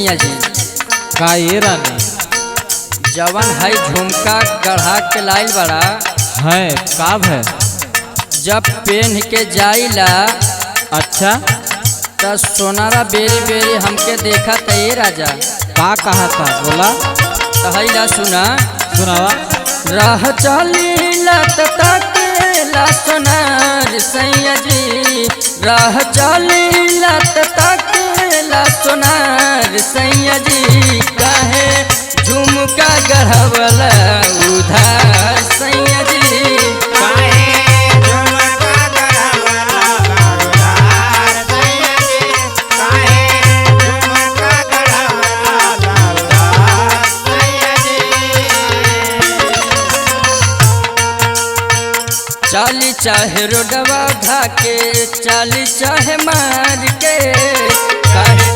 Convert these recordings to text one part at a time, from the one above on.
सैया जी का ये रानी जवन है झुमका गढ़ा के लाइल बड़ा है काब है। जब पेन के जाइला अच्छा त सोनारा बेरी बेरी हमके देखा त ये राजा का कहा था बोला तहला सुना सुनावा। राह चलीला तकेला सोनार सैया जी राह चलीला तकेला सोनार सैया जी काहे झुमका गढ़वला उधार सैया जी चाली चाहे रोडवा धाके चाली चाहे मार के काहे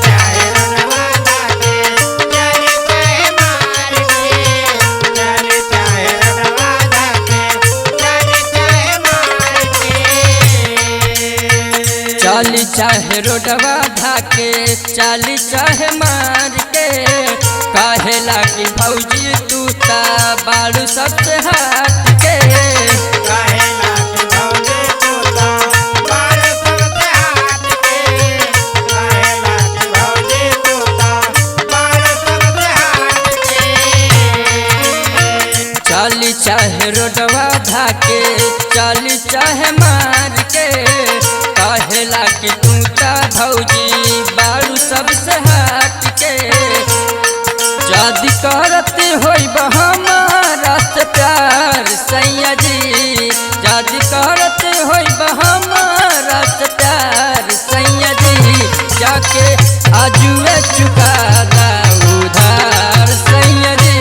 चाली चाहे रोडवा धाके चाली चाहे मार के काहे लागी भौजी तू ता बाड़ू सबसे हाथ के चाली चाहे रोडवा धाके चाली चाहे मार के काहे लागी तू ता भौजी बाड़ू सबसे हट के जादी करते होई हमारा से प्यार सैया जी जादी करते होई हमारा से प्यार सैया जी जाके आजुए चुका दा उधार सैया जी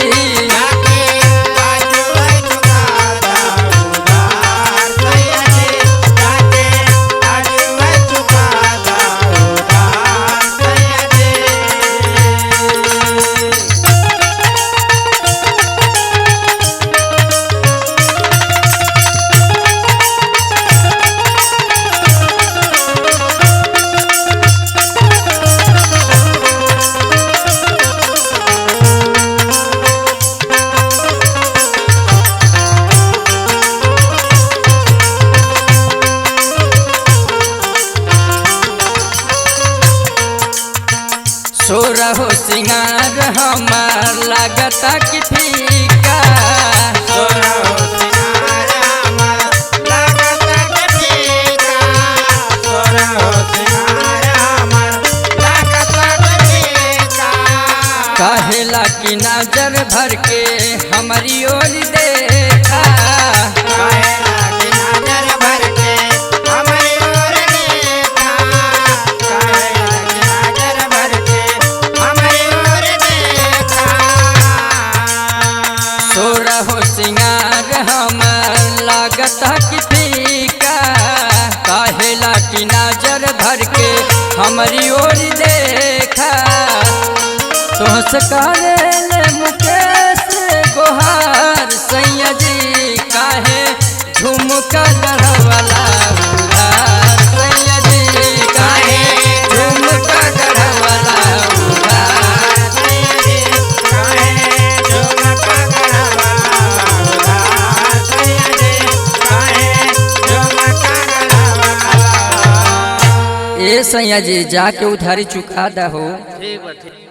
सोरा हो सिंगार हमार लागता कि फीका सोरा हो सिंगार हमार लागता कि फीका सोरा हो सिंगार हमार लागता कि फीका काहेला कि नजर भर के हमारी ओर देखा काहेला कि नजर भर के हमारी ओर देखा काहेला कि नजर भर के हमारी ओर देखा सोरा हो सिंगार हमार लागता कि फीका काहेला कि नजर भर के हमारी ओर देखा तोहस करेले मुकेश गोहार सैया जी काहे झुमका गढ़वला उधार सैया जी काहे झुमका गढ़वला उधार सैया जी काहे झुमका गढ़वला उधार सैया जी काहे झुमका गढ़वला। ए सैया जी जाके उधारी चुका दा हो। ठीक बा ठीक।